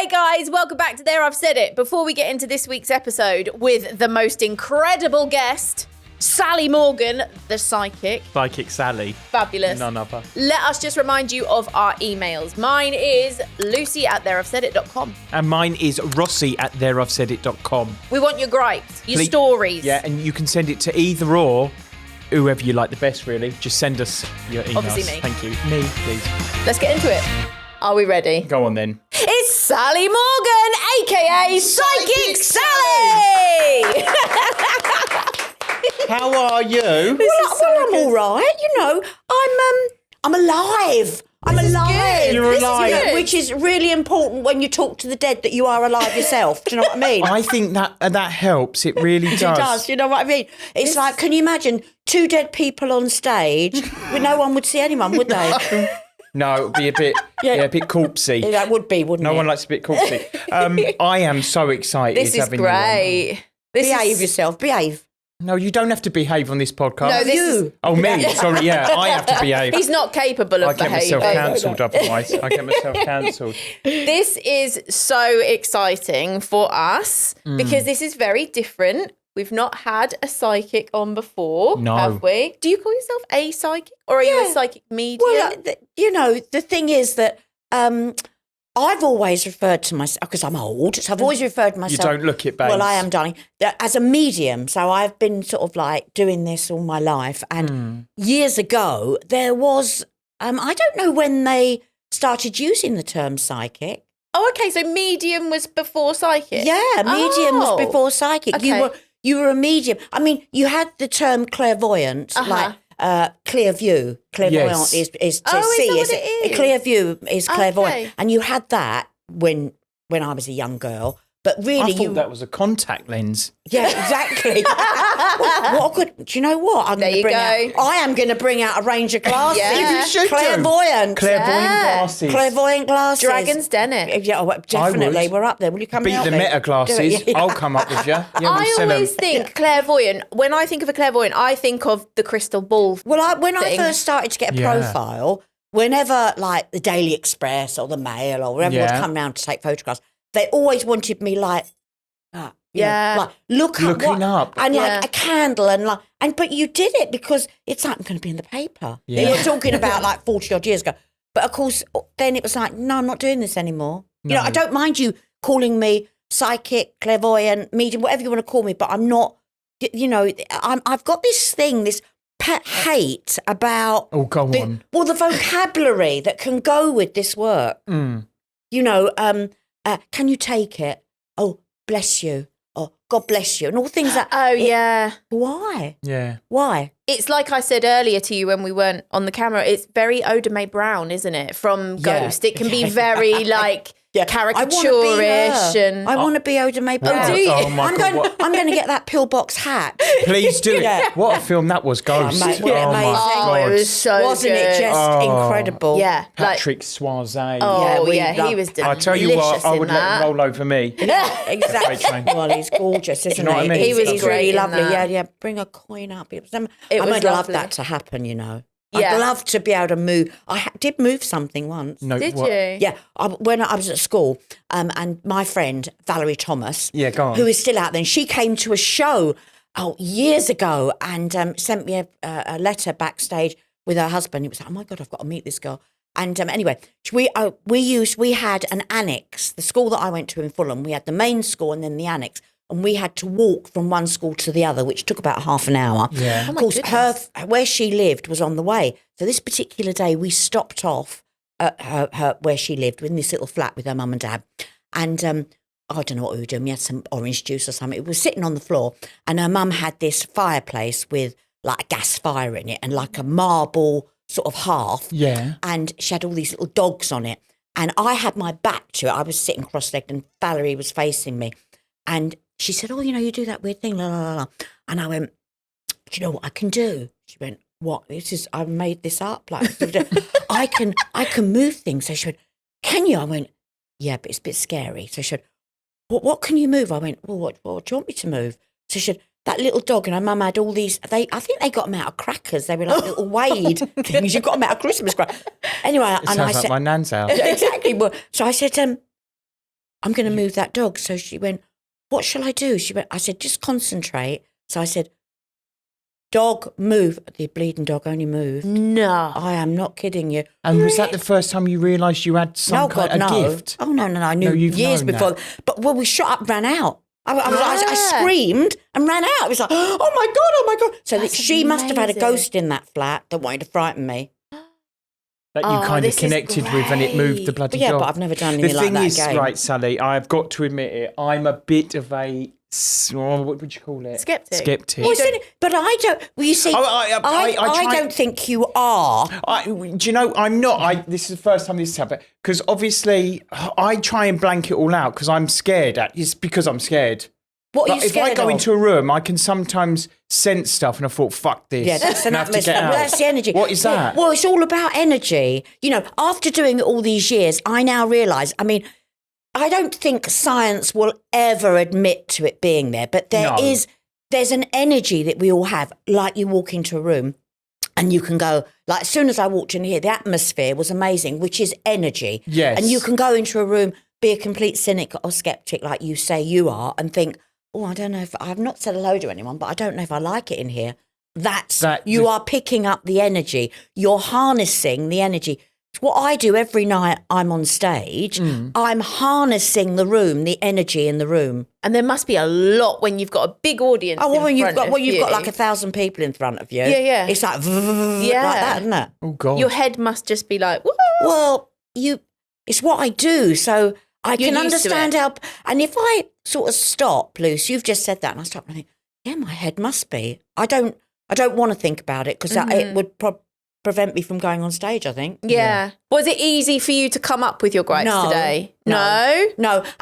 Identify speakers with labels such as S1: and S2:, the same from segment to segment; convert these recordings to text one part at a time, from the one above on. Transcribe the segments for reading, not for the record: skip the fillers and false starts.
S1: Hey guys, welcome back to There I've Said It. Before we get into this week's episode with the most incredible guest, Sally Morgan, the psychic.
S2: Psychic Sally.
S1: Fabulous.
S2: None other.
S1: Let us just remind you of our emails. Mine is lucy@there'vesaidit.com.
S2: And mine is Rossi@there'vesaidit.com.
S1: We want your gripes, your stories.
S2: Yeah, and you can send it to either or, whoever you like the best, really. Just send us your emails.
S1: Obviously me.
S2: Thank you. Me, please.
S1: Let's get into it. Are we ready?
S2: Go on then.
S1: It's Sally Morgan, aka Psychic Sally!
S2: How are you?
S3: I'm all right. You know, I'm alive. I'm alive.
S2: You're alive.
S1: Good.
S3: Which is really important when you talk to the dead, that you are alive yourself. Do you know what I mean?
S2: I think that helps. It really does.
S3: It does. You know what I mean? It's like, can you imagine two dead people on stage? No one would see anyone, would they?
S2: No, it would be a bit, a bit corpsey.
S3: That would be, wouldn't it?
S2: No one likes a bit corpsey. I am so excited.
S1: This is
S2: having
S1: great.
S3: Behave yourself. Behave.
S2: You on. No, you don't have to behave on this podcast.
S1: No, this is...
S2: Oh, me? Sorry, yeah, I have to behave.
S1: He's not capable of
S2: I get
S1: behaving.
S2: myself cancelled otherwise. I get myself cancelled.
S1: This is so exciting for us because this is very different. We've not had a psychic on before, have we? Do you call yourself a psychic or are you a psychic medium?
S3: Well, the thing is that I've always referred to myself, because I'm old, so I've always referred to myself.
S2: You don't look it, babes.
S3: Well, I am, darling, as a medium. So I've been sort of like doing this all my life. And years ago, there was, I don't know when they started using the term psychic.
S1: Oh, okay. So medium was before psychic?
S3: Yeah, medium was before psychic.
S1: Okay.
S3: You were a medium. I mean, you had the term clairvoyant, like clear view. Clairvoyant is to see.
S1: Is that what it is?
S3: Clear view is clairvoyant.
S1: Okay.
S3: And you had that when I was a young girl. But really,
S2: I thought that was a contact lens.
S3: Yeah, exactly. what could? Do you know what? I am going to bring out a range of glasses.
S1: Yeah.
S2: You should do.
S3: Clairvoyant
S2: Glasses.
S3: Clairvoyant glasses.
S1: Dragon's Den it.
S3: Yeah, well, definitely. We're up there. Will you come
S2: Beat
S3: help
S2: the
S3: me?
S2: meta glasses.
S3: Yeah.
S2: I'll come up with you. Yeah, we'll
S1: I
S2: sell 'em.
S1: always think clairvoyant. When I think of a clairvoyant, I think of the crystal ball.
S3: Well, when I
S1: thing.
S3: first started to get a profile, whenever like the Daily Express or the Mail or whoever would come round to take photographs, they always wanted me like, like looking
S2: up
S3: and like a candle but you did it because it's like, I'm going to be in the paper.
S2: Yeah.
S3: You're talking about like 40 odd years ago, but of course then it was like, no, I'm not doing this anymore.
S2: No.
S3: You know, I don't mind you calling me psychic, clairvoyant, medium, whatever you want to call me, but I'm not. You know, I've got this thing, this pet hate about the vocabulary that can go with this work. You know, can you take it? Oh, bless you. Oh, God bless you. And all things that... Why?
S2: Yeah.
S3: Why?
S1: It's like I said earlier to you when we weren't on the camera, it's very Oda Mae Brown, isn't it? From Ghost. It can be very like... caricature-ish and
S3: I want to be Oda Mae Brown.
S1: do you?
S2: Oh my God,
S3: I'm going to get that pillbox hat.
S2: Please do it. What a film that was, Ghost.
S3: Mate,
S2: Oh,
S3: amazing.
S2: my
S1: Oh,
S2: God.
S1: it was so
S3: Wasn't
S1: good.
S3: it just incredible?
S1: Yeah.
S2: Patrick Swayze.
S1: He was delicious
S2: I tell you what, I would
S1: in
S2: let
S1: that.
S2: him roll over me.
S3: Yeah, exactly.
S2: Train.
S3: Well, he's gorgeous, isn't
S2: you know what I mean?
S1: He was
S3: He's
S1: great
S3: really
S1: in
S3: lovely.
S1: that.
S3: Yeah. Bring a coin up.
S1: was
S3: I'd love
S1: lovely.
S3: that to happen, you know.
S1: Yeah.
S3: I'd love to be able to move. I did move something once.
S2: No,
S1: Did
S2: what?
S1: you?
S3: Yeah, when I was at school, and my friend Valerie Thomas,
S2: go on.
S3: who is still out there, and she came to a show years ago and sent me a letter backstage with her husband. It was like, oh my God, I've got to meet this girl. And anyway, we had an annex. The school that I went to in Fulham, we had the main school and then the annex. And we had to walk from one school to the other, which took about half an hour.
S2: Yeah.
S3: Of course, where she lived was on the way. So this particular day, we stopped off at her where she lived in this little flat with her mum and dad. And I don't know what we were doing. We had some orange juice or something. We were sitting on the floor, and her mum had this fireplace with like a gas fire in it and like a marble sort of hearth.
S2: Yeah.
S3: And she had all these little dogs on it. And I had my back to it. I was sitting cross-legged, and Valerie was facing me. And she said, oh, you know, you do that weird thing, la, la, la, la. And I went, do you know what I can do? She went, what? I made this up. Like, I can move things. So she went, can you? I went, yeah, but it's a bit scary. So she said, what can you move? I went, well, what do you want me to move? So she said, that little dog, and her mum had all these, I think they got them out of crackers. They were like little Wade things. You got them out of Christmas crackers. Anyway,
S2: It sounds like my nan's house.
S3: Exactly. Well, so I said, I'm going to move that dog. So she went, what shall I do? I said, just concentrate. So I said, dog, move. The bleeding dog only moved.
S1: No.
S3: I am not kidding you.
S2: And was that the first time you realised you had some kind of gift?
S3: Oh, no. I knew years before. But we shot up, ran out. I screamed and ran out. It was like, oh my God. So she must have had a ghost in that flat that wanted to frighten me.
S2: That you kind of connected with and it moved the bloody dog.
S3: But I've never done anything like that again.
S2: The thing is, right, Sally, I've got to admit it, I'm a bit of a, what would you call it?
S1: Skeptic.
S3: Well, but I don't, well, you see, I don't think you are.
S2: Do you know, I'm not. This is the first time this has happened. Because obviously, I try and blank it all out because I'm scared. It's because I'm scared.
S3: What are you scared of?
S2: If I go into a room, I can sometimes sense stuff and I thought, fuck this.
S3: Yeah, that's an atmosphere. Well, that's the energy.
S2: What is that?
S3: Well, it's all about energy. You know, after doing it all these years, I now realise, I mean, I don't think science will ever admit to it being there, but there's an energy that we all have, like you walk into a room and you can go, like as soon as I walked in here, the atmosphere was amazing, which is energy.
S2: Yes.
S3: And you can go into a room, be a complete cynic or skeptic like you say you are and think, oh, I don't know if I've not said hello to anyone, but I don't know if I like it in here. You are picking up the energy. You're harnessing the energy. It's what I do every night I'm on stage. I'm harnessing the room, the energy in the room.
S1: And there must be a lot when you've got a big audience.
S3: Oh, well, when you've got like 1,000 people in front of you.
S1: Yeah.
S3: It's like, like that, isn't it?
S2: Oh, God.
S1: Your head must just be like, woo.
S3: Well, it's what I do. So I can understand how, and if I sort of stop, Luce, you've just said that, and I stop and I think, yeah, my head must be. I don't want to think about it because it would prevent me from going on stage, I think.
S1: Yeah. Was it easy for you to come up with your gripes today?
S3: No.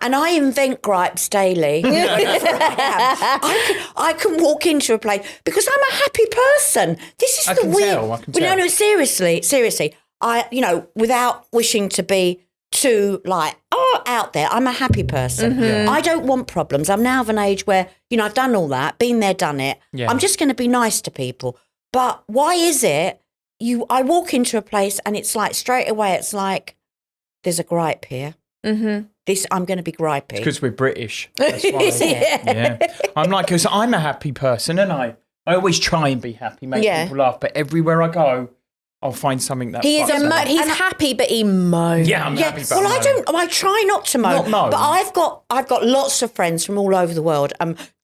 S3: And I invent gripes daily. I can walk into a place because I'm a happy person. This is the weird.
S2: I can tell.
S3: No, seriously. Without wishing to be too out there, I'm a happy person. I don't want problems. I'm now of an age where, I've done all that, been there, done it. Yeah. I'm just going to be nice to people. But why is it I walk into a place and it's like straight away, it's like, there's a gripe here. I'm going to be gripey.
S2: It's because we're British. That's why. Yeah. I'm like, because I'm a happy person and I always try and be happy, make people laugh. But everywhere I go, I'll find something that
S1: he's happy, but he moans.
S2: Yeah, I'm happy. But
S3: I try not to moan. But I've got lots of friends from all over the world.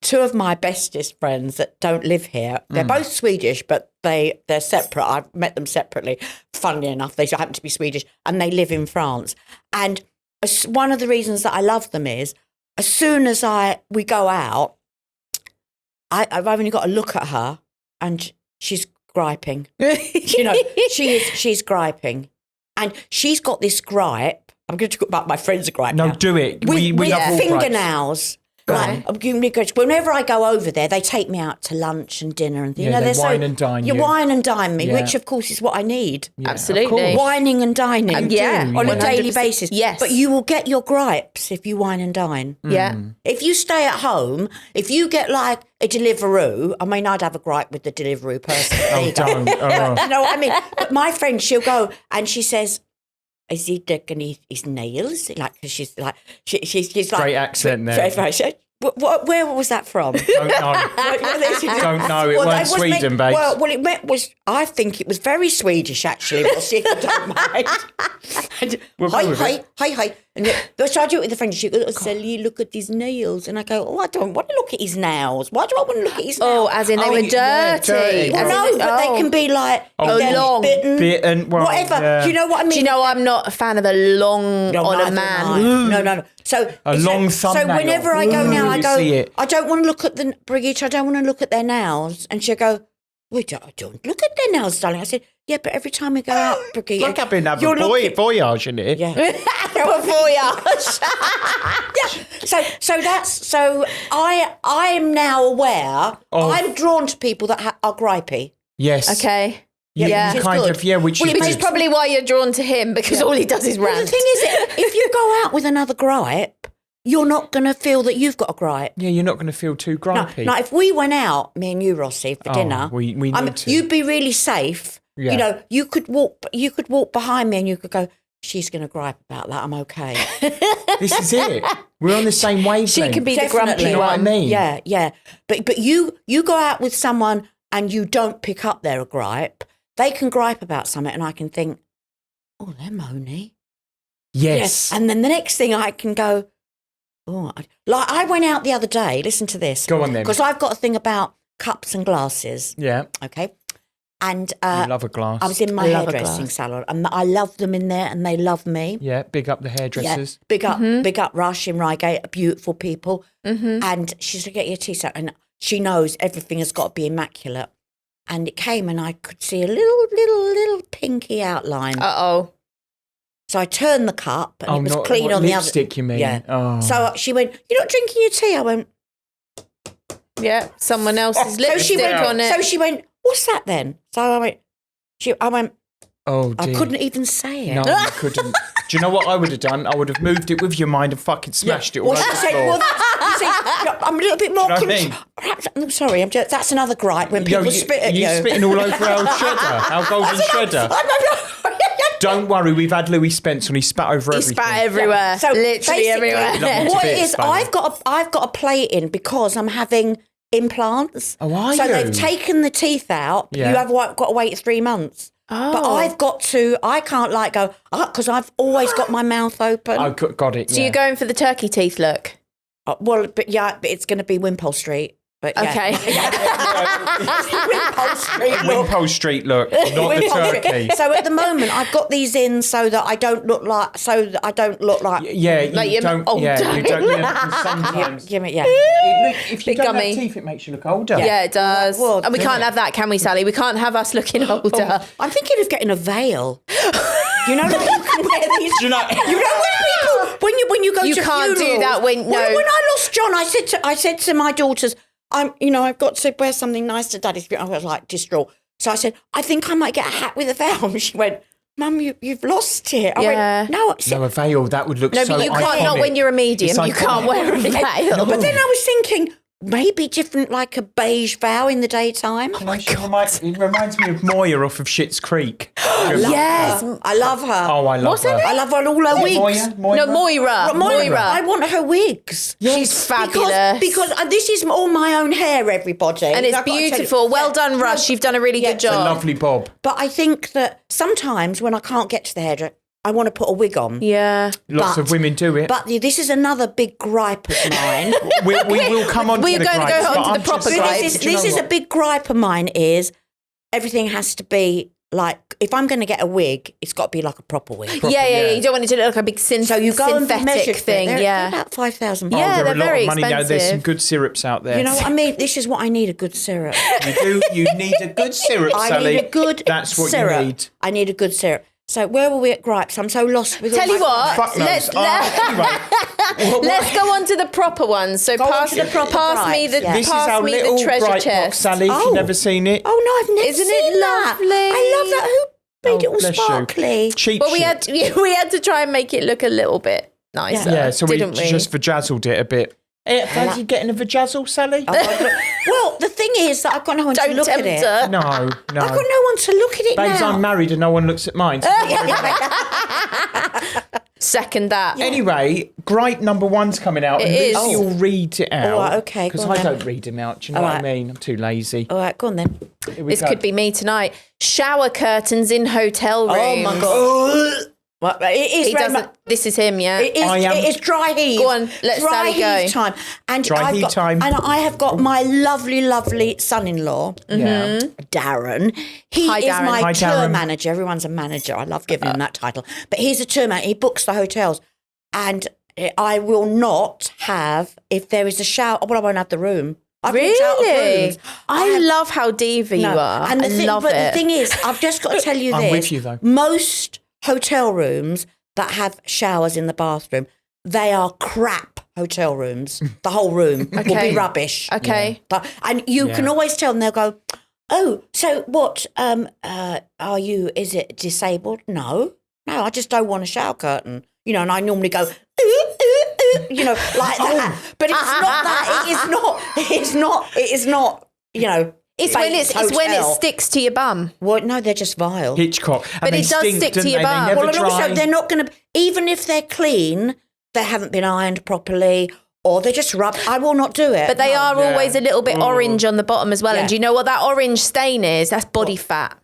S3: Two of my bestest friends that don't live here. They're both Swedish, but they're separate. I've met them separately. Funnily enough, they happen to be Swedish, and they live in France. And one of the reasons that I love them is, as soon as we go out, I've only got to look at her, and she's griping. She's griping. And she's got this gripe. I'm going to talk about my friend's gripe.
S2: No, do it. We love
S3: fingernails. Right. Whenever I go over there, they take me out to lunch and dinner and things.
S2: They wine and dine you.
S3: You wine and dine me, which of course is what I need.
S1: Yeah, absolutely.
S3: Wining and dining.
S1: On
S3: a daily basis.
S1: Yes.
S3: But you will get your gripes if you wine and dine.
S1: Yeah.
S3: If you stay at home, if you get like a Deliveroo, I mean, I'd have a gripe with the Deliveroo person.
S2: Don't.
S3: You know what I mean? But my friend, she'll go and she says, is he digging his nails? Like, she's like, she's like.
S2: Great accent there.
S3: Where was that from?
S2: Don't know. Don't know. It weren't Sweden, babe. I think it was very Swedish, actually. We'll see if I don't mind. Hi. And so I do it with a friend. She goes, Sally, look at his nails. And I go, I don't want to look at his nails. Why do I want to look at his nails?
S1: Oh, as in they were dirty.
S3: Well, no, but they can be like
S1: long.
S3: Bitten, whatever.
S2: Yeah.
S3: Do you know what I mean?
S1: Do you know I'm not a fan of the long on a man?
S3: No. So
S2: long thumbnail.
S3: So whenever I go now, I go,
S2: see it.
S3: I don't want to look at Brigitte, I don't want to look at their nails. And she'll go, wait, I don't look at their nails, darling. I said, yeah, but every time we go out, Brigitte.
S2: Like I've been having a voyage in it.
S3: Yeah.
S1: A voyage.
S3: Yeah. So I'm now aware. I'm drawn to people that are gripey.
S2: Yes.
S1: Okay.
S2: Yeah, which
S1: is probably why you're drawn to him, because all he does is rant.
S3: Well, the thing is, if you go out with another gripe, you're not going to feel that you've got a gripe.
S2: Yeah, you're not going to feel too gripey.
S3: No, if we went out, me and you, Rossi, for dinner,
S2: we need to.
S3: You'd be really safe.
S2: Yeah.
S3: You could walk behind me and you could go, she's going to gripe about that. I'm okay.
S4: This is it. We're on the same wavelength.
S1: She can be the grumpy
S4: You know what I
S1: one.
S4: mean?
S3: Yeah. But you go out with someone and you don't pick up their gripe. They can gripe about something and I can think, oh, they're moany.
S4: Yes.
S3: And then the next thing I can go, oh, like I went out the other day. Listen to this.
S4: Go on then.
S3: Because I've got a thing about cups and glasses.
S4: Yeah.
S3: Okay. And
S4: You love a glass.
S3: I was in my
S1: I love a
S3: hairdressing
S1: glass.
S3: salon and I love them in there and they love me.
S4: Yeah, big up the hairdressers.
S3: Yeah. Big up Rush in Reigate, beautiful people. And she said, get your teeth out. And she knows everything has got to be immaculate. And it came and I could see a little pinky outline.
S1: Uh-oh.
S3: So I turned the cup and it was clean
S4: what
S3: on the other.
S4: lipstick you mean?
S3: Yeah.
S4: Oh.
S3: So she went, you're not drinking your tea? I went,
S1: Yeah, someone else's lipstick on it.
S3: So she went, what's that then? So I went,
S4: Oh, dear.
S3: I couldn't even say it.
S4: No, you couldn't. Do you know what I would have done? I would have moved it with your mind and fucking smashed it all
S3: Well,
S4: over
S3: she
S4: the
S3: said,
S4: floor.
S3: well, you see, I'm a little bit more.
S4: Do you know what I mean?
S3: Perhaps, I'm sorry, that's another gripe when people spit at you.
S4: You're spitting all over our shredder, our golden shredder. Don't worry, we've had Louis Spence and he spat over
S1: He
S4: everything.
S1: spat everywhere.
S3: So
S1: Literally
S3: basically,
S1: everywhere.
S4: Lovely
S3: What
S4: to
S3: it
S4: bits,
S3: is,
S4: baby.
S3: I've got to play it in because I'm having implants.
S4: Oh, are
S3: so
S4: you?
S3: they've taken the teeth out.
S4: Yeah.
S3: You have got to wait 3 months.
S1: Oh.
S3: But I can't like go, because I've always got my mouth open.
S4: I got it.
S1: So you're going for the turkey teeth look?
S3: But it's going to be Wimpole Street. But yeah.
S1: Okay.
S3: Wimpole Street.
S4: Wimpole Street look, not the turkey.
S3: So at the moment, I've got these in so that I don't look like.
S4: Yeah, you
S1: Like you're
S4: don't.
S1: old.
S4: Yeah, you don't. Yeah, sometimes.
S3: Give me, yeah.
S4: If you
S1: Big
S4: don't
S1: gummy.
S4: have teeth, it makes you look older.
S1: Yeah, it does.
S3: Well,
S1: and we can't have that, can we, Sally? We can't have us looking older.
S3: I'm thinking of getting a veil. You know that you can wear these.
S4: Do you know?
S3: When you go
S1: You
S3: to
S1: can't do
S3: funerals.
S1: that when- no.
S3: When I lost John, I said to my daughters, I've got to wear something nice to Daddy's funeral. I was like distraught. So I said, I think I might get a hat with a veil. And she went, Mum, you've lost it. I went, no.
S4: No, a veil, that would look
S1: No,
S4: so
S1: but you can't,
S4: iconic.
S1: not when you're a medium.
S4: It's
S1: You can't
S4: iconic.
S1: wear a veil.
S3: But then I was thinking, maybe different, like a beige veil in the daytime.
S4: Oh my God. It reminds me of Moya off of Schitt's Creek.
S1: Yes.
S3: I love her.
S4: Oh, I love
S1: What's her
S4: her.
S1: name?
S3: I love her and all her wigs.
S4: Moira?
S1: No, Moira.
S3: I want her wigs.
S1: She's fabulous.
S3: Because this is all my own hair, everybody.
S1: And it's
S3: I've got to tell you-
S1: beautiful. Well done, Rush. You've done a really good
S4: It's a
S1: job.
S4: lovely bob.
S3: But I think that sometimes when I can't get to the hairdresser, I want to put a wig on.
S1: Yeah.
S4: Lots of women do it.
S3: But this is another big gripe of mine.
S4: we will come on to
S1: We're
S4: the
S1: going to
S4: gripes,
S1: go on
S4: but
S1: to the
S4: I'm
S1: proper
S4: just-
S1: gripes.
S3: This is a big gripe of mine is everything has to be like, if I'm going to get a wig, it's got to be like a proper wig.
S1: Yeah. You don't want it to look like a big
S3: So you go and be
S1: synthetic
S3: measured
S1: thing.
S3: They're
S1: Yeah.
S3: about £5,000.
S1: Yeah,
S4: There are
S1: they're
S4: a lot
S1: very
S4: of money now. There's some
S1: expensive.
S4: good syrups out there.
S3: You know what I mean? This is what I need, a good syrup.
S4: You need a good syrup,
S3: I
S4: Sally.
S3: need a good
S4: That's what
S3: syrup.
S4: you need.
S3: I need a good syrup. So where were we at gripes? I'm so lost with all
S1: Tell you
S3: my-
S1: what,
S4: Fuck knows. Anyway,
S1: let's go on to the proper ones. So
S3: on
S1: pass,
S3: to the proper
S1: pass me the,
S3: gripes, yeah.
S4: this is our
S1: pass me
S4: little
S1: the treasure
S4: gripe box,
S1: chest.
S4: Sally. If
S3: Oh.
S4: you've never seen it.
S3: Oh no, I've never
S1: Isn't
S3: seen
S1: it
S3: that.
S1: lovely?
S3: I love that. Who made it all
S4: bless you.
S3: sparkly?
S4: Cheap
S1: But we
S4: shit.
S1: had to try and make it look a little bit nicer.
S4: Yeah, so we
S1: didn't we?
S4: just vajazzled it a bit. Fancy getting a vajazzle, Sally?
S3: Well, the thing is that I've got no one to
S1: Don't
S3: look at
S1: tempt
S3: it.
S1: her.
S4: No.
S3: I've got no one to look at it
S4: Babes,
S3: now.
S4: I'm married and no one looks at mine.
S1: Second that.
S4: Anyway, gripe number one's coming out.
S1: It
S4: and
S1: is.
S4: Lucy will read it out.
S3: All right, okay,
S4: Because
S3: go on
S4: I
S3: then.
S4: don't read them out. Do you know
S3: All
S4: what I
S3: right.
S4: mean? I'm too lazy.
S3: All right, go on then.
S4: Here we
S1: This
S4: go.
S1: could be me tonight. Shower curtains in hotel rooms.
S3: Oh my god. Well, it is
S1: He
S3: very
S1: doesn't.
S3: much.
S1: This is him, yeah.
S3: It is dry heave.
S1: Go on, let
S3: dry
S1: Sally go.
S3: heave time. And
S4: Dry heave time.
S3: And I have got my lovely son-in-law,
S4: Yeah.
S3: Darren. He
S1: Hi,
S3: is
S1: Darren.
S3: my
S4: Hi,
S3: tour
S4: Darren.
S3: manager. Everyone's a manager. I love giving him that title. But he's a tour manager. He books the hotels. And I will not have, if there is a shower, well, I won't have the room. I've walked out of
S1: Really?
S3: rooms.
S1: I love how diva you are.
S3: And
S1: I love
S3: but
S1: it.
S3: the thing is, I've just got to tell you
S4: I'm
S3: this.
S4: with you, though.
S3: Most hotel rooms that have showers in the bathroom, they are crap hotel rooms. The whole room will
S1: Okay.
S3: be rubbish.
S1: Okay.
S3: And you can
S4: Yeah.
S3: always tell them, they'll go, oh, so what, are you, is it disabled? No, I just don't want a shower curtain. You know, and I normally go, you know, like that. But it's not that. It is not, you know,
S1: It's when it sticks to your bum.
S3: Well, no, they're just vile.
S4: Hitchcock.
S1: But it does stick to your bum.
S3: Well, and also they're not going to, even if they're clean, they haven't been ironed properly. Or they're just rubbed. I will not do it.
S1: But they are always a little bit orange on the bottom as well. Yeah. And do you know what that orange stain is? That's body fat.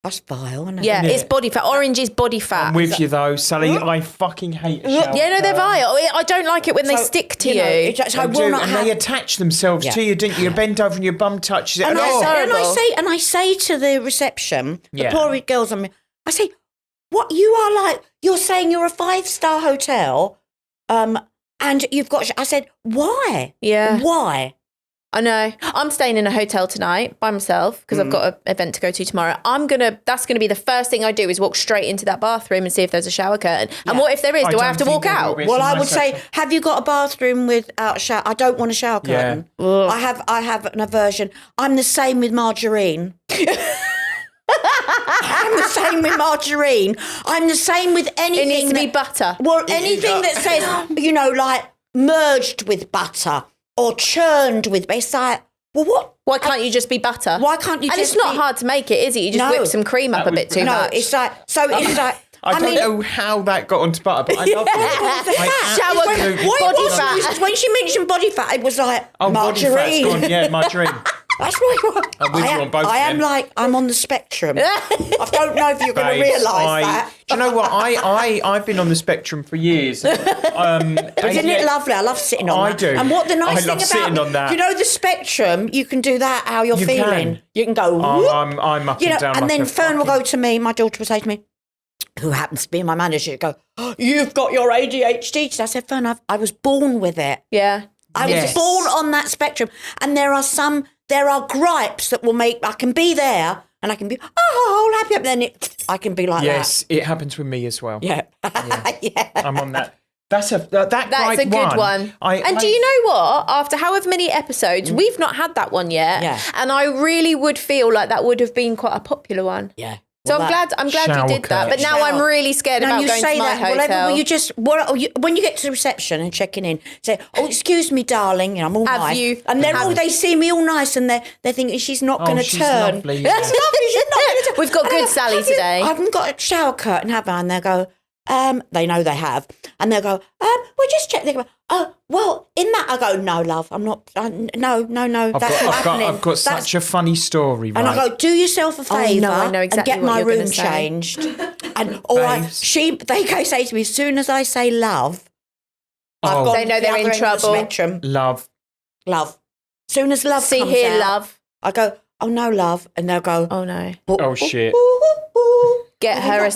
S3: That's vile, isn't it?
S1: Yeah, it's body fat. Orange is body fat.
S4: I'm with you though, Sally. I fucking hate a shower.
S1: Yeah, no, they're vile. I don't like it when they stick to you.
S4: They attach themselves to you, don't you? You bend over and your bum touches it.
S3: And I say to the reception, the poor girls, I say, what you are like? You're saying you're a 5-star hotel, and you've got. I said, why?
S1: Yeah,
S3: why?
S1: I know. I'm staying in a hotel tonight by myself because I've got an event to go to tomorrow. That's gonna be the first thing I do is walk straight into that bathroom and see if there's a shower curtain. Yeah. And what if there is? Do I have to walk out?
S3: Well, I would say, have you got a bathroom without a shower? I don't want a shower curtain. Yeah. I have an aversion. I'm the same with margarine. I'm the same with margarine. I'm the same with anything.
S1: It needs to be butter.
S3: Well, anything that says, like merged with butter. Or churned with, it's like, well, what?
S1: Why can't you just be butter?
S3: Why can't you?
S1: And it's not hard to make it, is it? You just whip some cream up a bit too much.
S3: No, it's like it's like.
S4: I don't know how that got onto butter, but I love it.
S1: Body fat.
S3: When she mentioned body fat, it was like margarine.
S4: Body fat's gone. Yeah, margarine.
S3: That's right. I'm on the spectrum. I don't know if you're going to realise that.
S4: Do you know what? I've been on the spectrum for years.
S3: Isn't it lovely? I love sitting on that.
S4: I do.
S3: And what the nice thing about
S4: sitting on that.
S3: You know the spectrum, you can do that how you're feeling. You can go,
S4: I'm up and down.
S3: And then Fern will go to me, my daughter will say to me, who happens to be my manager, go, you've got your ADHD. I said, Fern, I was born with it.
S1: Yeah.
S3: I was born on that spectrum. And there are gripes that will make, I can be there and I can be, all happy. And then I can be like that.
S4: Yes, it happens with me as well.
S3: Yeah.
S4: Yeah. I'm on that. That's a good
S1: one. Do you know what? After however many episodes, we've not had that one yet.
S3: Yeah.
S1: And I really would feel like that would have been quite a popular one.
S3: Yeah.
S1: So I'm glad you did that. But now I'm really scared about going to my hotel.
S3: When you get to the reception and checking in, say, excuse me, darling, I'm all nice. And they see me all nice and they're thinking she's not going to turn.
S4: Lovely,
S3: That's lovely, she's not going to turn.
S1: We've got good Sally today.
S3: I haven't got a shower curtain, have I? And they go, they know they have. And they'll go, we'll just check. They go, well, in that, I go, no, love, I'm not, no, that's not happening.
S4: I've got such a funny story, right?
S3: And I go, do yourself a favour
S1: I know exactly
S3: and get my room changed. And they say to me, as soon as I say love,
S1: they know they're in trouble.
S4: Love.
S3: As soon as love comes out, love. I go, oh no, love. And they'll go,
S1: oh no.
S4: Oh shit.
S1: Get her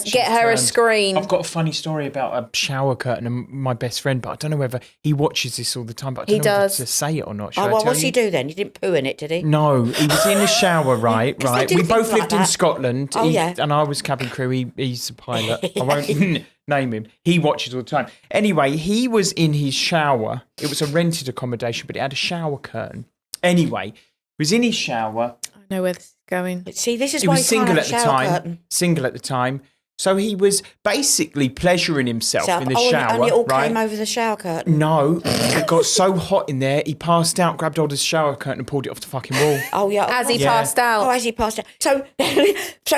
S1: a screen.
S4: I've got a funny story about a shower curtain and my best friend, but I don't know whether he watches this all the time, but I don't know whether to say it or not.
S3: What's he do then? He didn't poo in it, did he?
S4: No, he was in the shower, right. We both lived in Scotland.
S3: Yeah.
S4: And I was cabin crew. He's a pilot. I won't name him. He watches all the time. Anyway, he was in his shower. It was a rented accommodation, but it had a shower curtain. Anyway, he was in his shower.
S1: I know where this is going.
S3: See, this is
S4: he
S3: why
S4: was single at the time.
S3: Curtain.
S4: Single at the time. So he was basically pleasuring himself in the shower.
S3: And it all came over the shower curtain?
S4: No. It got so hot in there, he passed out, grabbed hold of the shower curtain and pulled it off the fucking wall.
S3: Oh, yeah.
S1: As he passed out.
S3: Oh, as he passed out. So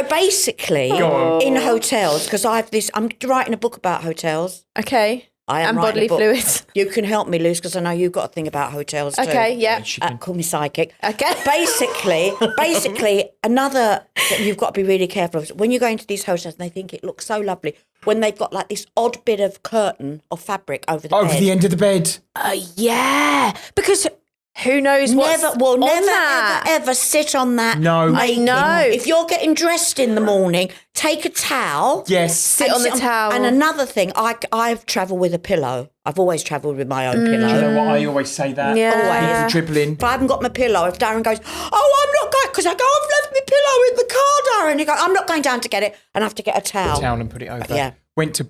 S3: basically, in hotels, because I'm writing a book about hotels.
S1: Okay.
S3: And
S1: bodily fluids.
S3: You can help me, Luz, because I know you've got a thing about hotels too.
S1: Okay, yeah.
S3: Call me psychic.
S1: Okay.
S3: Basically, another that you've got to be really careful of is when you go into these hotels and they think it looks so lovely, when they've got like this odd bit of curtain or fabric over the bed.
S4: Over the end of the bed.
S1: Yeah. Because who knows
S3: never ever sit on that.
S4: No.
S1: I know.
S3: If you're getting dressed in the morning, take a towel.
S4: Yes.
S1: Sit on the towel.
S3: And another thing, I've travelled with a pillow. I've always travelled with my own pillow.
S4: Do you know what? I always say that.
S1: Yeah.
S3: Always.
S4: Dribbling.
S3: If I haven't got my pillow, if Darren goes, I'm not going, because I go, I've left my pillow in the car, Darren. He goes, I'm not going down to get it. And I have to get a towel.
S4: And put it over.
S3: Yeah.
S4: Went to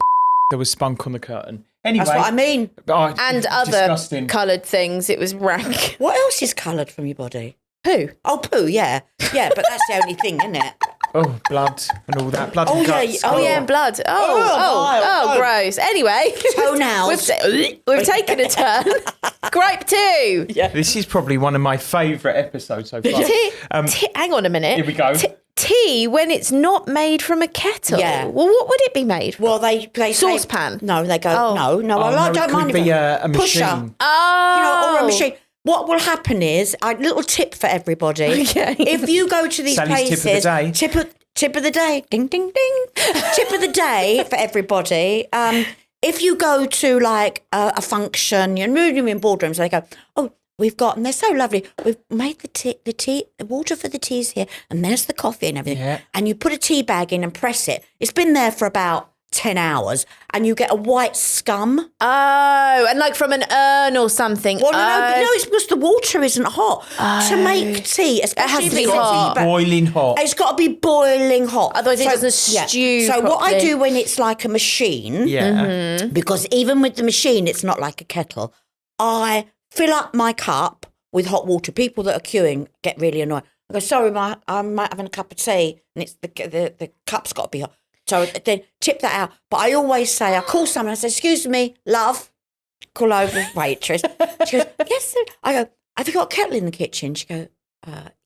S4: there was spunk on the curtain. Anyway.
S3: That's what I mean.
S1: And other coloured things. It was rank.
S3: What else is coloured from your body?
S1: Poo.
S3: Oh, poo, yeah. Yeah, but that's the only thing, isn't it?
S4: Oh, blood and all that. Blood and guts.
S1: And blood. Oh, gross. Anyway.
S3: Toenails.
S1: We've taken a turn Gripe 2.
S2: Yeah.
S4: This is probably one of my favourite episodes so far.
S1: Hang on a minute.
S4: Here we go.
S1: Tea when it's not made from a kettle.
S2: Yeah.
S1: Well, what would it be made from?
S2: Well, they
S1: saucepan.
S2: No, they go
S1: Oh.
S2: no. I don't mind
S4: it could be
S2: if
S4: a
S2: pusher.
S4: machine.
S1: Oh.
S2: Or a machine. What will happen is a little tip for everybody.
S1: Okay.
S2: If you go to these
S4: Sally's
S2: places,
S4: tip of the day.
S2: Tip of the day, ding ding ding. Tip of the day for everybody. If you go to like a function, you're in boardrooms, they go, oh, we've got, and they're so lovely. We've made the water for the teas here, and there's the coffee and everything.
S4: Yeah.
S2: And you put a tea bag in and press it. It's been there for about 10 hours, and you get a white scum.
S1: Oh, and like from an urn or something.
S2: Well, no, it's because the water isn't hot. To make tea, especially
S1: has to
S2: if
S1: be
S2: it's a
S1: hot.
S2: tea bag,
S4: Boiling hot.
S2: it's got to be boiling hot.
S1: Otherwise it doesn't stew
S2: So what I
S1: properly.
S2: do when it's like a machine,
S4: Yeah.
S2: because even with the machine, it's not like a kettle, I fill up my cup with hot water. People that are queuing get really annoyed. I go, sorry, I'm having a cup of tea, and it's the cup's got to be hot. So then tip that out. But I always say, I call someone, I say, excuse me, love, call over the waitress. She goes, yes, sir. I go, have you got a kettle in the kitchen? She goes,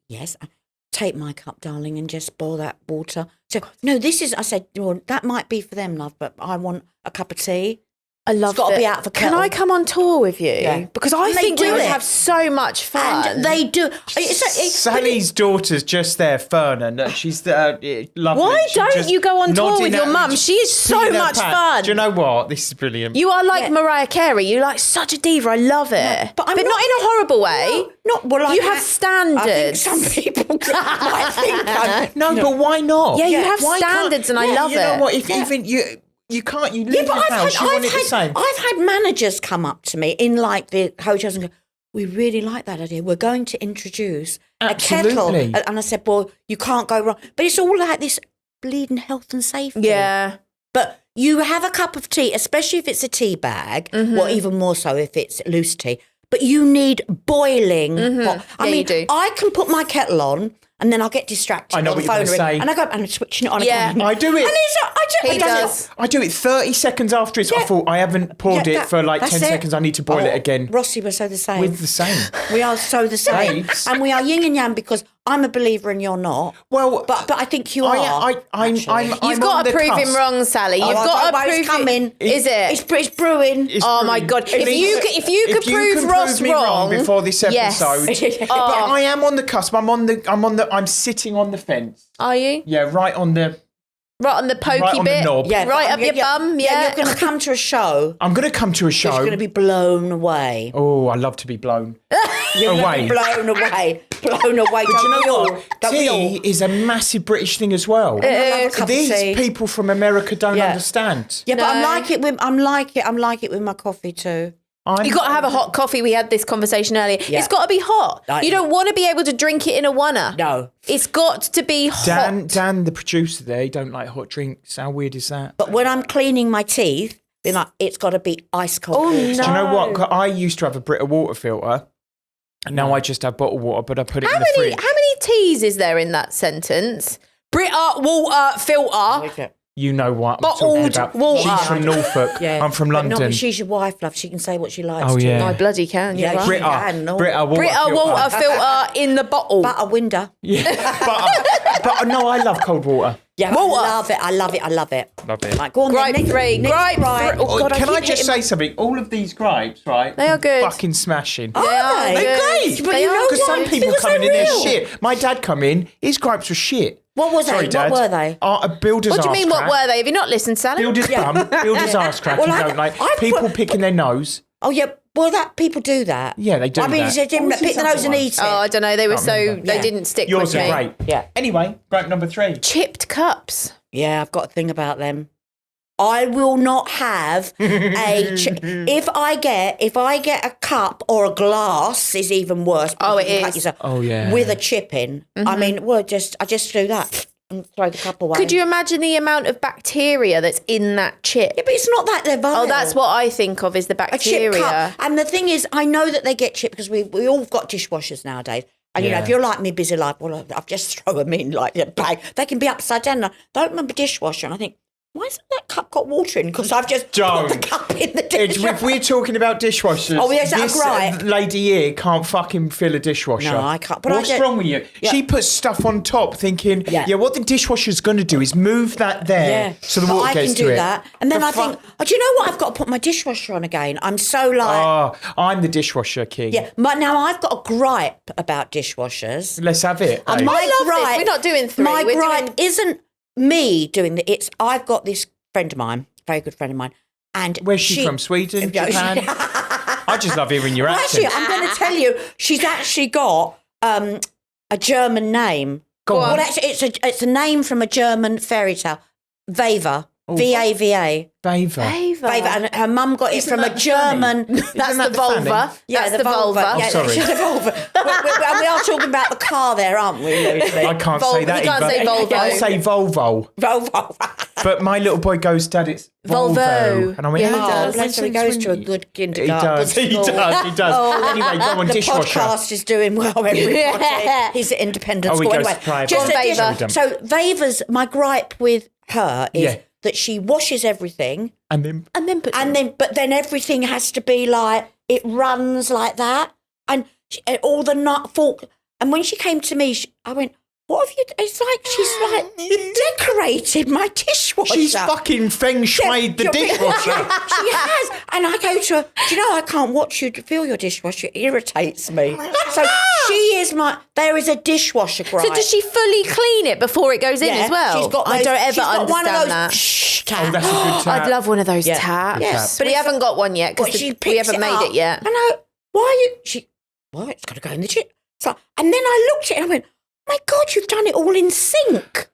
S2: yes. I take my cup, darling, and just boil that water. So, no, I said, well, that might be for them, love, but I want a cup of tea.
S1: I love
S2: It's got to be out of a
S1: Can
S2: kettle.
S1: I come on tour with you?
S2: Yeah.
S1: Because I
S2: And they
S1: think we
S2: do
S1: would
S2: it.
S1: have so much fun.
S2: And they do.
S4: Sally's daughter's just there, Fernan. She's lovely.
S1: Why
S4: She's
S1: don't
S4: just
S1: you go on tour
S4: nodding
S1: with your
S4: at me,
S1: mum?
S4: just
S1: She is so
S4: peeing her
S1: much
S4: pants.
S1: fun.
S4: Do you know what? This is brilliant.
S1: You are like
S2: Yeah.
S1: Mariah Carey. You're like such a diva. I love it.
S2: but I'm
S1: not in a horrible way. You have standards.
S2: I think some people might think I'm...
S4: no, but why not?
S1: Yeah, you have
S4: Why can't-
S1: standards and I love
S4: you
S1: it.
S4: know what? If even you can't, you live
S2: Yeah,
S4: in
S2: but
S4: a house, you want it the same.
S2: I've had managers come up to me in like the hotels and go, we really like that idea. We're going to introduce a kettle.
S4: Absolutely.
S2: And I said, well, you can't go wrong. But it's all like this bleeding health and safety.
S1: Yeah.
S2: But you have a cup of tea, especially if it's a tea bag, or even more so if it's loose tea. But you need boiling hot. I
S1: Yeah,
S2: mean,
S1: you do.
S2: I can put my kettle on and then I'll get distracted.
S4: I know
S2: on
S4: what
S2: the
S4: you're
S2: phone
S4: gonna say.
S2: and I go, and I'm switching it on
S1: Yeah.
S2: again.
S4: I do it.
S2: And
S1: He
S2: I
S1: does.
S4: I do it 30 seconds after it's. I
S2: Yeah.
S4: thought I haven't poured
S2: Yeah,
S4: it for like
S2: that's
S4: 10
S2: it.
S4: seconds. I need to boil it again.
S2: Rossi, we're so the same.
S4: With the same.
S2: We are so the same.
S4: Babes.
S2: And we are yin and yang because I'm a believer and you're not.
S4: Well,
S2: But I think you are.
S4: I'm
S1: You've
S4: on
S1: got to
S4: the
S1: prove him
S4: cusp.
S1: wrong, Sally. You've
S2: Oh,
S1: got to
S2: well,
S1: prove
S2: it's coming.
S1: Is it?
S2: It's brewing.
S4: It's
S1: Oh my
S4: brilliant.
S1: God. If you could prove Ross
S4: me wrong before this
S1: yes.
S4: episode, but I am on the cusp. I'm sitting on the fence.
S1: Are you?
S4: Yeah, right on the
S1: pokey
S4: Right on the
S1: bit?
S4: knob.
S1: Right up your bum? Yeah.
S2: You're going to come to a show.
S4: I'm going to come to a show.
S2: You're going to be blown away.
S4: Oh, I love to be blown
S2: You're gonna
S4: away.
S2: be blown away. Blown away.
S4: But you know
S2: Don't
S4: what?
S2: we all?
S4: Tea is a massive British thing as well.
S2: Love a cup of
S4: These
S2: tea.
S4: people from America don't
S2: Yeah.
S4: understand.
S2: Yeah, but I'm
S1: No.
S2: like it with my coffee too.
S1: You got to have a hot coffee. We had this conversation earlier.
S2: Yeah.
S1: It's got to be hot.
S2: Like-
S1: You don't want to be able to drink it in a wanna.
S2: No.
S1: It's got to be hot.
S4: Dan, the producer there, he don't like hot drinks. How weird is that?
S2: But when I'm cleaning my teeth, then it's got to be ice cold.
S1: Oh,
S2: water.
S1: no.
S4: Do you know what? 'Cause I used to have a Brita water filter, and now I just have bottled water, but I put it in the fridge.
S1: How many T's is there in that sentence? Brita water filter.
S2: Okay.
S4: You know what I'm
S1: Bottled
S4: talking about.
S1: water.
S4: She's from Norfolk.
S2: Yeah.
S4: I'm from
S2: But
S4: London.
S2: not, she's your wife, love. She can say what she likes.
S4: Oh,
S2: to.
S4: yeah.
S1: I bloody can.
S2: Yeah,
S1: You're right.
S2: Brita.
S4: Brita,
S2: Yeah, no.
S4: Brita water
S1: Brita
S4: filter.
S1: water filter in the bottle.
S2: But a window.
S4: Yeah, but no, I love cold water.
S2: Yeah,
S1: Water.
S2: I love it. I love it. I love it.
S4: Love it.
S2: Right, go on.
S1: Gripe
S2: then.
S1: three. Gripe three. Oh, God,
S4: Can I
S1: keep
S4: just
S1: hitting-
S4: say something? All of these gripes, right?
S1: They are good.
S4: Fucking smashing.
S2: Are
S1: are
S2: they?
S1: good.
S4: They're great.
S2: But
S1: They
S2: you
S1: are
S2: know
S4: Because
S2: what?
S4: some people
S2: Because
S4: coming in
S2: they're
S4: there
S2: real.
S4: shit. My dad come in, his gripes were shit.
S2: What was
S4: Sorry,
S2: they?
S4: Dad.
S2: What were they?
S4: A builder's
S1: What do you mean,
S4: arse
S1: what
S4: crack.
S1: were they? Have you not listened, Sally?
S4: Builder's bum, builder's arse crack,
S2: Well,
S4: you
S2: I-
S4: don't like.
S2: I
S4: People
S2: put-
S4: picking their nose.
S2: Oh yeah. Well, that people do that.
S4: Yeah, they do
S2: I mean,
S4: that.
S2: they didn't
S4: What was
S2: pick the
S4: this
S2: nose and
S4: other
S2: eat it.
S1: Oh, I don't know. They were
S4: Can't
S1: so,
S4: remember.
S1: they
S2: Yeah.
S1: didn't stick
S4: Yours
S1: with
S4: are
S1: me.
S4: great.
S2: Yeah.
S4: Anyway, gripe number 3.
S1: Chipped cups.
S2: Yeah, I've got a thing about them. I will not have if I get a cup or a glass is even worse.
S1: Oh,
S2: because
S1: it
S2: you can cut
S1: is.
S2: yourself
S4: Oh, yeah.
S2: with a chip in. I mean, I just do that and throw the cup away.
S1: Could you imagine the amount of bacteria that's in that chip?
S2: Yeah, but it's not that they're vile.
S1: Oh, that's what I think of is the
S2: a chip
S1: bacteria.
S2: cup. And the thing is, I know that they get chipped because we all got dishwashers nowadays. And you know,
S4: Yeah.
S2: if you're like me, busy life, well, I've just throw them in like a bag. They can be upside down. I don't remember dishwasher, and I think,
S3: why hasn't that cup got water in? Because I've just put the cup in the dishwasher.
S4: If we're talking about dishwashers,
S3: this
S4: lady here can't fucking fill a dishwasher.
S3: No, I can't. But
S4: what's wrong with you? Yeah. She puts stuff on top thinking, what the dishwasher's going to do is move that there so the water gets to it. I can do that.
S3: And then I think, do you know what? I've got to put my dishwasher on again. I'm so like...
S4: Oh, I'm the dishwasher king.
S3: Yeah, but now I've got a gripe about dishwashers.
S4: Let's have it.
S1: I love this. We're not doing 3.
S3: My gripe isn't me doing it's I've got this friend of mine, very good friend of mine, and
S4: where's she from? Sweden, Japan? I just love hearing your accent.
S3: Actually, I'm going to tell you, she's actually got a German name.
S4: Go on.
S3: Well, actually, it's a name from a German fairy tale, Vava. V-A-V-A.
S4: Vava.
S3: And her mum got it from a German...
S1: That's the vulva.
S3: Yeah, the vulva.
S4: Oh, sorry.
S3: She's a vulva. we are talking about the car there, aren't we, Lucy?
S4: I can't say that
S1: You can't say Volvo.
S4: I say Volvo.
S3: Volvo.
S4: But my little boy goes, Dad, it's Volvo. And I went,
S1: he does.
S3: Bless him, he goes to a good kindergarten.
S4: He does. Anyway, go on,
S3: the
S4: dishwasher.
S3: Podcast is doing well, everybody. He's at independent school.
S4: He goes
S3: Anyway,
S4: private.
S3: just
S1: Vava.
S3: So Vava's, my gripe with her is that she washes everything
S4: and then
S3: but then everything has to be like it runs like that, and all the nut fork. And when she came to me, I went, "What have you?" It's like she's like decorated my dishwasher.
S4: She's fucking feng shuied the dishwasher.
S3: She has, and I go to her. Do you know I can't watch you fill your dishwasher? It irritates me. So she is there is a dishwasher gripe.
S1: So does she fully clean it before it goes in as well?
S3: She's got
S1: I don't ever understand
S3: one of those
S1: that.
S3: Taps.
S4: Oh, that's a good tap.
S1: I'd love one of those taps.
S3: Yes.
S1: But we haven't got one yet because we haven't made it yet.
S3: And I, why are you? Well, it's got to go in the chip. So, and then I looked at it and I went, "My God, you've done it all in sync."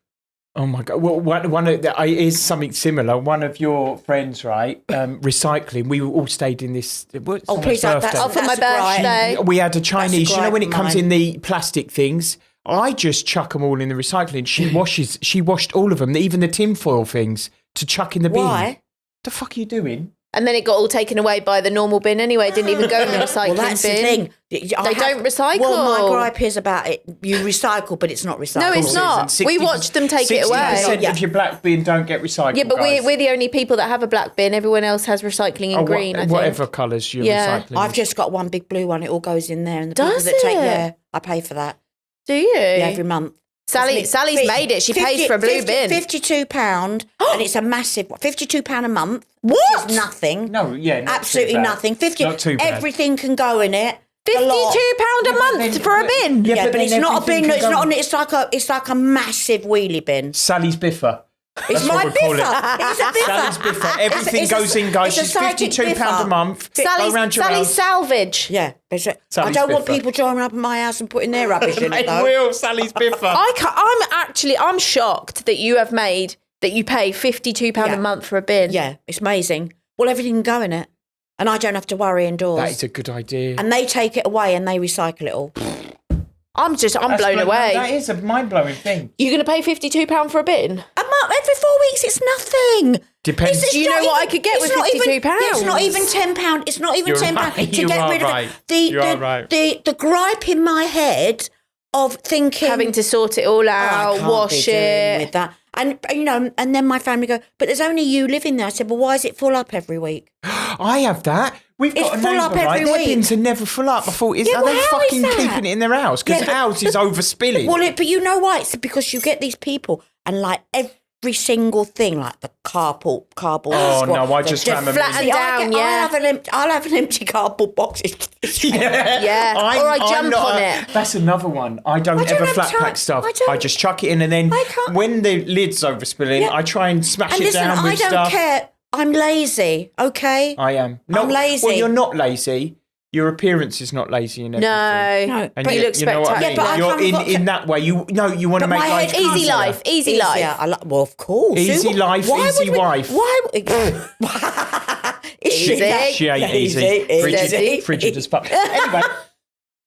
S4: Oh my God! Well, one of is something similar. One of your friends, right? Recycling. We all stayed in this.
S3: Oh, please! That's
S1: for my birthday.
S4: We had a Chinese. You know when it comes in the plastic things. I just chuck them all in the recycling. She washed all of them, even the tinfoil things, to chuck in the bin.
S3: Why?
S4: The fuck are you doing?
S1: And then it got all taken away by the normal bin anyway. It didn't even go in the recycling bin.
S3: Well, that's the thing.
S1: They don't recycle.
S3: Well, my gripe is about it. You recycle, but it's not recycled.
S1: No, it's not. We watched them take it away.
S4: 60% of your black bin don't get recycled.
S1: Yeah, but we're the only people that have a black bin. Everyone else has recycling in green, I think.
S4: Whatever colours you're recycling.
S3: I've just got one big blue one. It all goes in there. And the
S1: Does
S3: people that
S1: it?
S3: I pay for that.
S1: Do you?
S3: Yeah, every month.
S1: Sally's made it. She pays for a blue bin.
S3: £52, and it's a massive £52 a month.
S1: What?
S3: Which is nothing.
S4: No, yeah, not
S3: absolutely
S4: too bad.
S3: nothing.
S4: Not too bad.
S3: Everything can go in it.
S1: £52 a month for a bin.
S3: Yeah, but it's not a bin. It's not. It's like a massive wheelie bin.
S4: Sally's biffer.
S3: It's my biffer. It's a biffer.
S4: Sally's biffer. Everything goes in, guys. It's £52 a month.
S1: Sally's salvage.
S3: Yeah. I don't want people driving up at my house and putting their rubbish in it, though.
S4: Will, Sally's biffer.
S1: I'm shocked that you pay £52 a month for a bin.
S3: Yeah, it's amazing. Well, everything can go in it. And I don't have to worry indoors.
S4: That is a good idea.
S3: And they take it away and they recycle it all.
S1: I'm blown away.
S4: That is a mind-blowing thing.
S1: You're going to pay £52 for a bin?
S3: A month, every 4 weeks, it's nothing.
S4: Depends.
S1: Do you know what I could get with £52?
S3: It's not even £10. It's not even £10 to get rid of it. The gripe in my head of thinking...
S1: having to sort it all out, wash it.
S3: With that. And, and then my family go, "But there's only you living there." I said, "Well, why is it full up every week?"
S4: I have that. We've got a
S3: full
S4: neighbour,
S3: up every
S4: Their
S3: week.
S4: bins are never full up. I thought, are they fucking keeping it in their house? Because ours is overspilling.
S3: Well, but you know why? It's because you get these people and like every single thing, like the cardboard.
S4: Oh, no, I just ram them
S1: flatten down,
S3: I'll have an empty cardboard box.
S1: Yeah. Or I jump on it.
S4: That's another one. I don't ever flat pack stuff. I just chuck it in, and then when the lid's overspilling, I try and smash it down with stuff.
S3: I don't care. I'm lazy, okay?
S4: I am.
S3: I'm lazy.
S4: Well, you're not lazy. Your appearance is not lazy and everything.
S1: No,
S4: and
S1: but you look spectacular.
S3: Yeah, but
S4: you're in that way. You want to make life
S1: easy life. Easy life.
S3: Yeah, well, of course.
S4: Easy life, easy wife.
S3: Why?
S1: Easy.
S4: She ain't easy. Frigid as fuck. Anyway.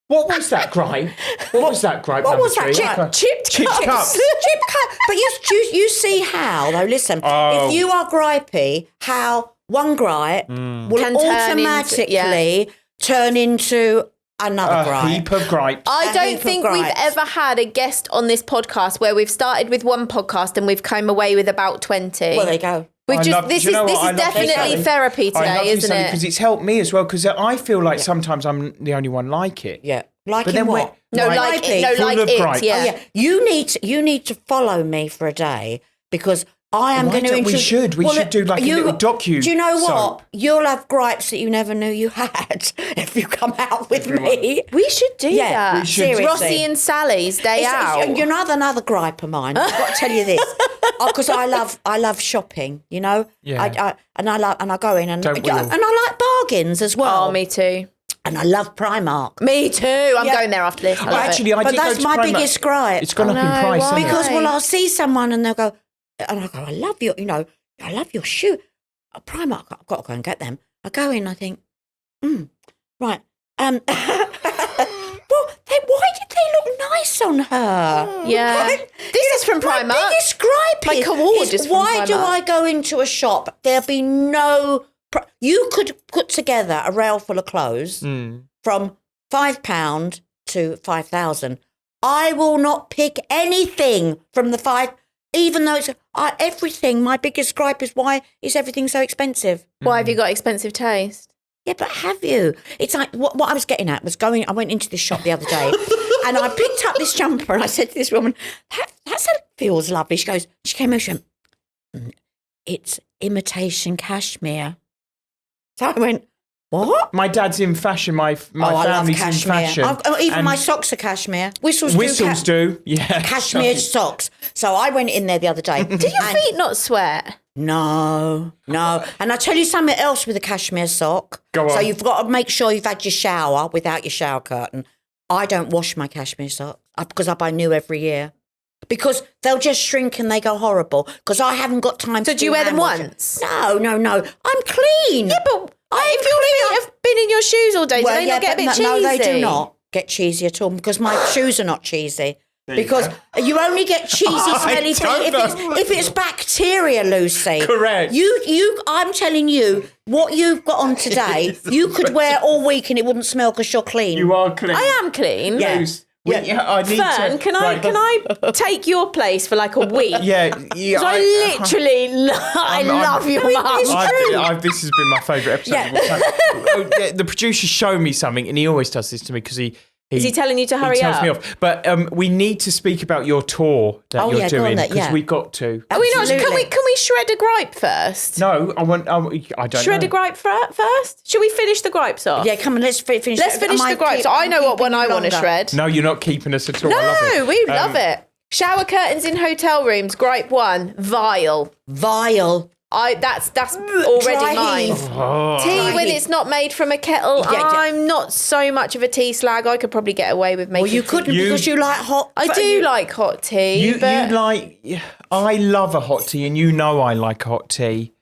S4: What was that gripe? What was that gripe?
S3: What was that?
S1: Chipped cups.
S3: Chip cup. But you see how, though, listen, if you are gripey, how one gripe will automatically turn into
S2: Another gripe.
S4: Heap of gripes.
S1: I don't think we've ever had a guest on this podcast where we've started with one podcast and we've come away with about 20.
S2: Well, there you go.
S1: This is definitely therapy today, isn't it?
S4: Because it's helped me as well. Because I feel like sometimes I'm the only one like it.
S2: Yeah, like what?
S1: Like it. Yeah.
S2: You need to follow me for a day because I am going to introduce.
S4: We should do like a little docu.
S2: Do you know what? You'll have gripes that you never knew you had if you come out with me.
S1: We should do that.
S4: We should.
S1: Rossi and Sally's day out.
S2: You know, another gripe of mine. I've got to tell you this because I love shopping. You know,
S4: yeah.
S2: I go in and I like bargains as well.
S1: Oh, me too.
S2: And I love Primark.
S1: Me too. I'm going there after this.
S2: But that's my biggest gripe.
S4: It's gone up in price.
S2: Because I'll see someone and they'll go, and I go, I love your shoe. Primark, I've got to go and get them. I go in, I think, right. Well, why did they look nice on her?
S1: Yeah. This is from Primark.
S2: My biggest gripe is why do I go into a shop? There'll be no... You could put together a rail full of clothes from £5 to 5,000. I will not pick anything from the 5... Even though it's everything, my biggest gripe is why is everything so expensive?
S1: Why have you got expensive taste?
S2: Yeah, but have you? It's like what I was getting at was I went into this shop the other day and I picked up this jumper and I said to this woman, that feels lovely. She came over, she went, it's imitation cashmere. So I went, what?
S4: My dad's in fashion. My family's in fashion.
S2: Even my socks are cashmere. Whistles
S4: do. Yeah.
S2: Cashmere socks. So I went in there the other day.
S1: Did your feet not sweat?
S2: No. And I tell you something else with a cashmere sock.
S4: Go on.
S2: So you've got to make sure you've had your shower without your shower curtain. I don't wash my cashmere socks because I buy new every year. Because they'll just shrink and they go horrible. Because I haven't got time to do.
S1: So do you wear them once?
S2: No. I'm clean.
S1: Yeah, but if your feet have been in your shoes all day, do they not get a bit cheesy?
S2: No, they do not get cheesy at all because my shoes are not cheesy. Because you only get cheesy, smelly feet if it's bacteria, Lucy.
S4: Correct.
S2: I'm telling you, what you've got on today, you could wear all week and it wouldn't smell because you're clean.
S4: You are clean.
S1: I am clean.
S2: Yeah.
S4: I need
S1: Fern, can I take your place for like a week?
S4: Yeah.
S1: I love your mum.
S4: This has been my favourite episode of all time. The producer showed me something, and he always does this to me because
S1: is he telling you to hurry up?
S4: He tells me off. But we need to speak about your tour that you're doing because we've got to.
S1: Are we not? Can we shred a gripe first?
S4: No, I don't
S1: shred a gripe first. Should we finish the gripes off?
S2: Yeah, come on, let's finish.
S1: Let's finish the gripes. I know what one I want to shred.
S4: No, you're not keeping us at all.
S1: No,
S4: I love it.
S1: We love it. Shower curtains in hotel rooms. Gripe 1. Vile. That's already mine. Tea when it's not made from a kettle. I'm not so much of a tea slag. I could probably get away with making.
S2: Well, you couldn't because you like hot.
S1: I do like hot tea.
S4: I love a hot tea, and you know I like hot tea.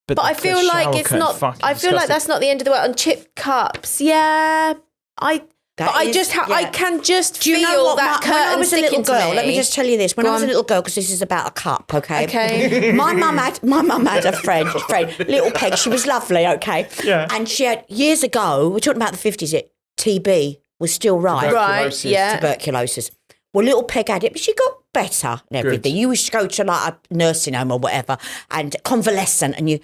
S4: But
S1: I feel like it's not. I feel like that's not the end of the world. And chipped cups, yeah. I can just feel that curtain sticking to me.
S2: Let me just tell you this. When I was a little girl, because this is about a cup, okay? My mum had a friend, little Peg. She was lovely, okay?
S4: Yeah.
S2: And she had, years ago, we're talking about the 50s, TB was still right.
S1: Right, yeah.
S2: Tuberculosis. Well, little Peg had it, but she got better and everything. Good. You used to go to like a nursing home or whatever and convalescent and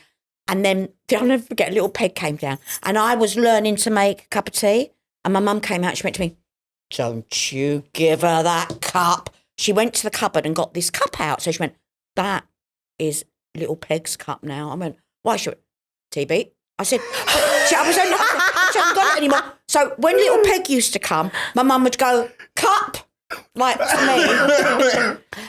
S2: then I'll never forget, little Peg came down and I was learning to make a cup of tea. And my mum came out, she went to me, don't you give her that cup. She went to the cupboard and got this cup out. So she went, that is little Peg's cup now. I went, why? She went, TB. I said, she hasn't got it anymore. So when little Peg used to come, my mum would go, cup, like to me.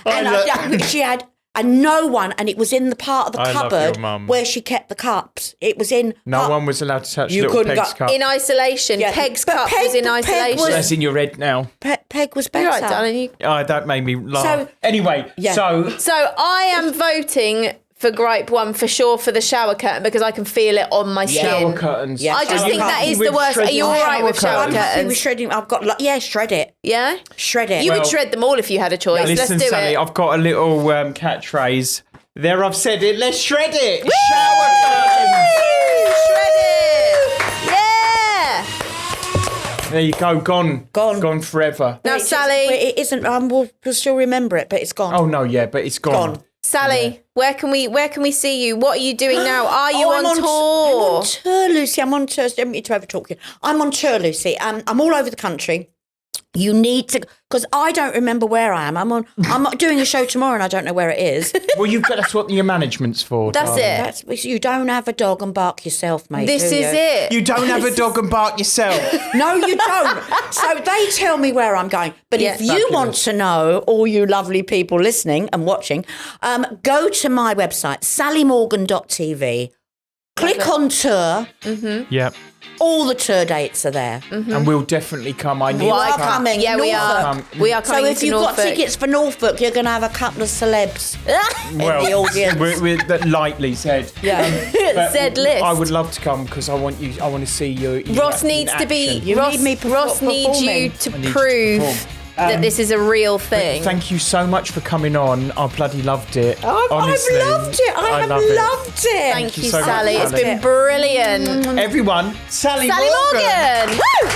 S2: And she had... And no one, and it was in the part of the cupboard where she kept the cups. It was in...
S4: No one was allowed to touch little Peg's cup.
S1: In isolation. Yeah. Peg's cup was in isolation.
S4: That's in your head now.
S2: Peg was better.
S1: You're right, darling.
S4: That made me laugh. Anyway, So
S1: I am voting for gripe 1 for sure for the shower curtain because I can feel it on my skin.
S4: Shower curtains.
S1: Yeah. I just think that is the worst. Are you all right with shower curtains?
S2: I'm happy with shredding. I've got, shred it.
S1: Yeah?
S2: Shred it.
S1: You would shred them all if you had a choice.
S4: Listen,
S1: Let's do
S4: Sally,
S1: it.
S4: I've got a little catchphrase. There, I've said it. Let's shred it. Woo! Shower curtains.
S1: Shred it. Yeah.
S4: There you go. Gone forever.
S1: Now, Sally.
S3: It isn't. We'll still remember it, but it's gone.
S4: Oh no, yeah, but it's gone.
S1: Sally, where can we see you? What are you doing now? Are you on tour?
S3: I'm on tour, Lucy. I'm on tour. I don't need to ever talk to you. I'm on tour, Lucy. I'm all over the country. You need to, because I don't remember where I am. I'm doing a show tomorrow and I don't know where it is.
S4: Well, that's what your management's for.
S1: That's it.
S3: You don't have a dog and bark yourself, mate.
S1: This is it.
S4: You don't have a dog and bark yourself.
S3: No, you don't. So they tell me where I'm going. But if you want to know, all you lovely people listening and watching, go to my website, sallymorgan.tv. Click on tour.
S4: Mm-hmm. Yep.
S3: All the tour dates are there.
S4: Mm-hmm. And we'll definitely come. I need
S3: we are coming.
S1: Yeah, we are. We are coming.
S3: So if you've got tickets for Norfolk, you're going to have a couple of celebs in the audience.
S4: That lightly said.
S3: Yeah.
S1: Said list.
S4: I would love to come because I want to see you.
S1: Ross needs to be. Ross needs you to prove that this is a real thing.
S4: Thank you so much for coming on. I bloody loved it.
S3: Honestly, I've loved it. I have loved it.
S1: Thank you, Sally. It's been brilliant.
S4: Everyone, Sally
S1: Morgan. Woo!